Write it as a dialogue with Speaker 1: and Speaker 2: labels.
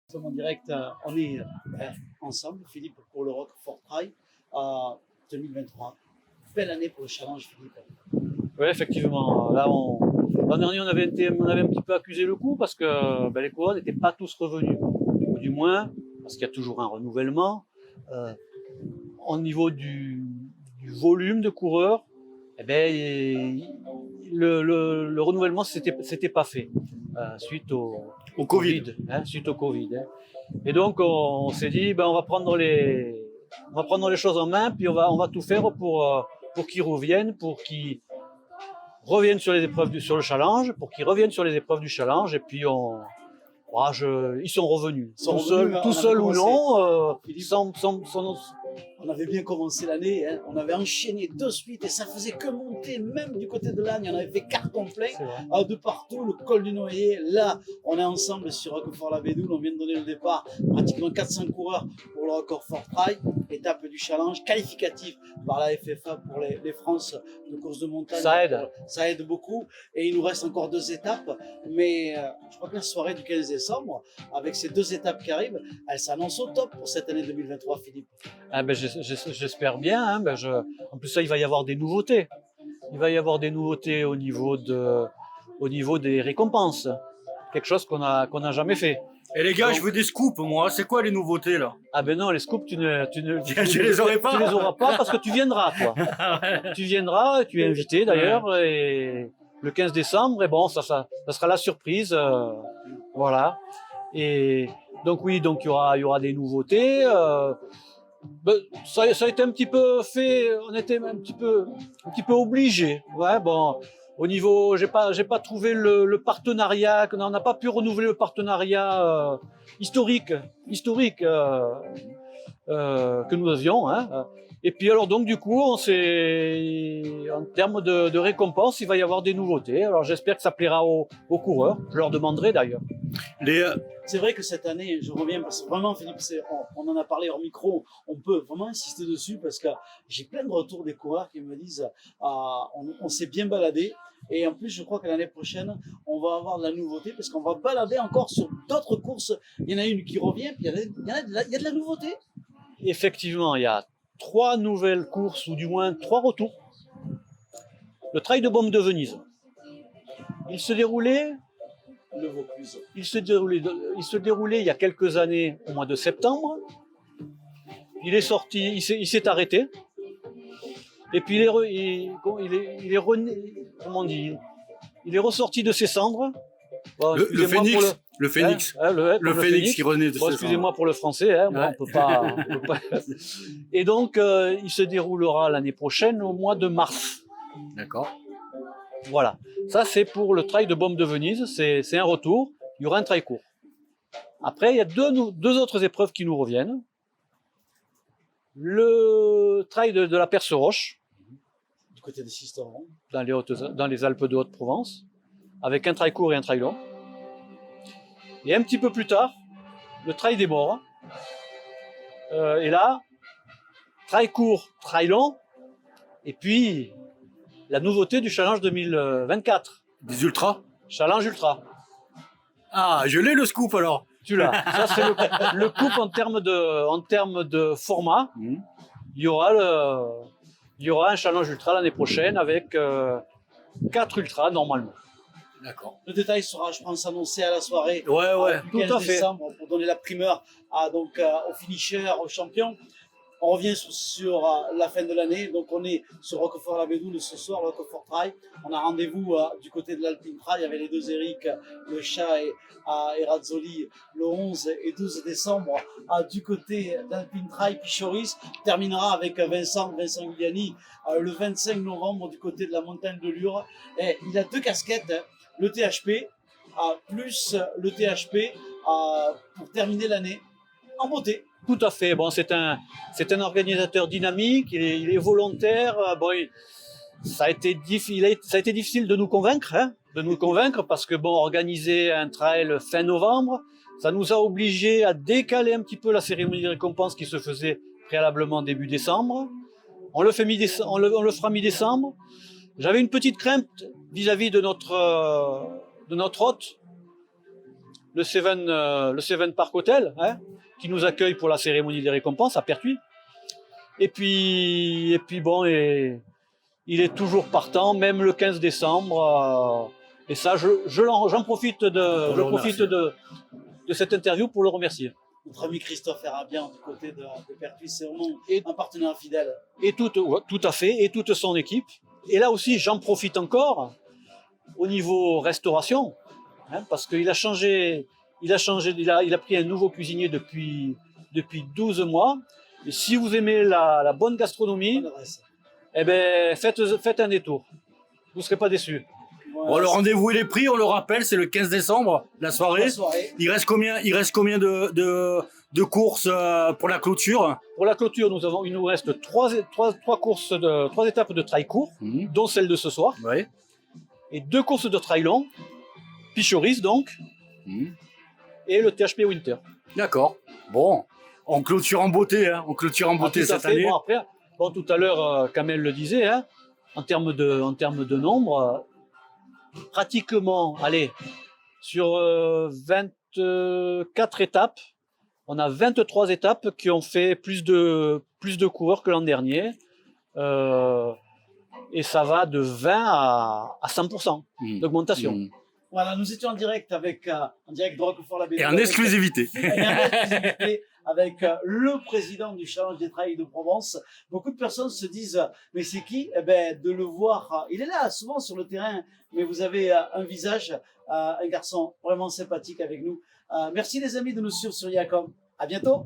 Speaker 1: Nous sommes en direct, on est ensemble, Philippe, pour le Roquefort Trail 2023. Belle année pour le challenge, Philippe.
Speaker 2: Oui, effectivement. Là, l'an dernier, on avait un petit peu accusé le coup parce que les coureurs n'étaient pas tous revenus. Ou du moins, parce qu'il y a toujours un renouvellement. Au niveau du volume de coureurs, le renouvellement c'était pas fait suite au Covid. Suite au Covid. Et donc, on s'est dit, on va prendre les choses en main, puis on va tout faire pour qu'ils reviennent, pour qu'ils reviennent sur les épreuves sur le challenge, pour qu'ils reviennent sur les épreuves du challenge, et puis ils sont revenus. Tout seuls ou non,
Speaker 1: on avait bien commencé l'année, hein. On avait enchaîné de suite et ça faisait que monter, même du côté de Lagne, on avait fait carton plein de partout, le col du Noyer. Là, on est ensemble sur Roquefort-la-Bédoule, on vient de donner le départ, pratiquement 400 coureurs pour le Roquefort Trail, étape du challenge, qualificatif par la FFA pour les France de course de montagne. Ça aide beaucoup et il nous reste encore 2 étapes, mais je crois que la soirée du 15 décembre, avec ces 2 étapes qui arrivent, elle s'annonce au top pour cette année 2023, Philippe.
Speaker 2: J'espère bien. Hein. En plus, ça, il va y avoir des nouveautés. Il va y avoir des nouveautés au niveau des récompenses. Quelque chose qu'on a jamais fait.
Speaker 3: Et les gars, je veux des scoops, moi. C'est quoi les nouveautés, là?
Speaker 2: Ah ben non, les scoops, tu
Speaker 3: les aurais pas.
Speaker 2: Tu les auras pas parce que tu viendras, toi. Tu viendras, tu es invité d'ailleurs, et le 15 décembre, et bon, ça sera la surprise. Voilà. Et donc oui, donc il y aura des nouveautés. Ça a été un petit peu fait, on était un petit peu obligé. Ouais, bon, au niveau, j'ai pas trouvé le partenariat, on n'a pas pu renouveler le partenariat historique que nous avions. Hein. Et puis alors donc du coup, en termes de récompense, il va y avoir des nouveautés. Alors j'espère que ça plaira aux coureurs. Je leur demanderai d'ailleurs.
Speaker 1: C'est vrai que cette année, je reviens parce que vraiment, Philippe, on en a parlé hors micro, on peut vraiment insister dessus parce que j'ai plein de retours des coureurs qui me disent on s'est bien baladé. Et en plus, je crois que l'année prochaine, on va avoir de la nouveauté parce qu'on va balader encore sur d'autres courses. Il y en a une qui revient, puis il y a de la nouveauté.
Speaker 2: Effectivement, il y a 3 nouvelles courses, ou du moins 3 retours. Le Trail de Beaume de Venise. Il se déroulait il y a quelques années, au mois de septembre. Il est sorti, il s'est arrêté. Et puis il est ressorti de ses cendres. Bon,
Speaker 3: le phénix qui renaît de ses cendres.
Speaker 2: Excusez-moi pour le français, hein, on peut pas. Et donc, il se déroulera l'année prochaine au mois de mars.
Speaker 3: D'accord.
Speaker 2: Voilà. Ça, c'est pour le Trail de Beaume de Venise. C'est un retour. Il y aura un trail court. Après, il y a deux autres épreuves qui nous reviennent. Le Trail de la Perce Roche.
Speaker 1: Du côté des Sisterons.
Speaker 2: Dans les Alpes de Haute-Provence. Avec un trail court et un trail long. Et un petit peu plus tard, le Trail des Morts. Et là, trail court, trail long. Et puis, la nouveauté du Challenge 2024.
Speaker 3: Des ultras?
Speaker 2: Challenge ultra.
Speaker 3: Ah, je l'ai le scoop alors.
Speaker 2: Tu l'as. Ça, c'est le coup en termes de format. Il y aura un Challenge ultra l'année prochaine avec 4 ultras normalement.
Speaker 3: D'accord.
Speaker 1: Le détail sera, je pense, annoncé à la soirée.
Speaker 2: Ouais,
Speaker 1: du 15 décembre pour donner la primeur aux finishers, aux champions. On revient sur la fin de l'année, donc on est sur Roquefort-la-Bédoule ce soir, Roquefort Trail. On a rendez-vous du côté de l'Alpine Trail avec les 2 Eric, le chat et Razzoli, le 11 et 12 décembre. Du côté d'Alpine Trail, Pichoris terminera avec Vincent Gugliani le 25 novembre du côté de la montagne de Lure. Et il a 2 casquettes, hein, le THP plus le THP pour terminer l'année en beauté.
Speaker 2: Tout à fait. Bon, c'est un organisateur dynamique. Il est volontaire. Bon, ça a été difficile de nous convaincre, parce que bon, organiser un trail fin novembre, ça nous a obligés à décaler un petit peu la cérémonie de récompense qui se faisait préalablement début décembre. On le fera mi-décembre. J'avais une petite crainte vis-à-vis de notre hôte. le Seven Park Hotel, hein, qui nous accueille pour la cérémonie des récompenses à Pertuis. Et puis bon, il est toujours partant, même le 15 décembre. Et ça, j'en profite de cette interview pour le remercier.
Speaker 1: Notre ami Christophe Erabian du côté de Pertuis, c'est vraiment un partenaire fidèle.
Speaker 2: Et tout à fait, et toute son équipe. Et là aussi, j'en profite encore au niveau restauration, hein, parce qu'il a changé, il a pris un nouveau cuisinier depuis 12 mois. Et si vous aimez la bonne gastronomie, eh ben, faites un détour. Vous ne serez pas déçus.
Speaker 3: Voilà. Bon, le rendez-vous il est pris, on le rappelle, c'est le 15 décembre, la soirée. Il reste combien de courses pour la clôture?
Speaker 2: Pour la clôture, il nous reste trois étapes de trail court, dont celle de ce soir.
Speaker 3: Ouais.
Speaker 2: Et 2 courses de trail long, Pichoris donc, et le THP Winter.
Speaker 3: D'accord. Bon, on clôture en beauté, hein. On clôture en beauté cette année.
Speaker 2: Bon, après, tout à l'heure, Kamel le disait, hein, en termes de nombre, pratiquement, allez, sur 24 étapes, on a 23 étapes qui ont fait plus de coureurs que l'an dernier. Et ça va de 20 à 100% d'augmentation.
Speaker 1: Voilà, nous étions en direct de Roquefort-la-Bédoue.
Speaker 3: Et en exclusivité.
Speaker 1: Avec le président du Challenge des Trails de Provence. Beaucoup de personnes se disent, mais c'est qui? Eh ben, de le voir, il est là souvent sur le terrain, mais vous avez un visage, un garçon vraiment sympathique avec nous. Merci les amis de nous suivre sur Yacom. À bientôt.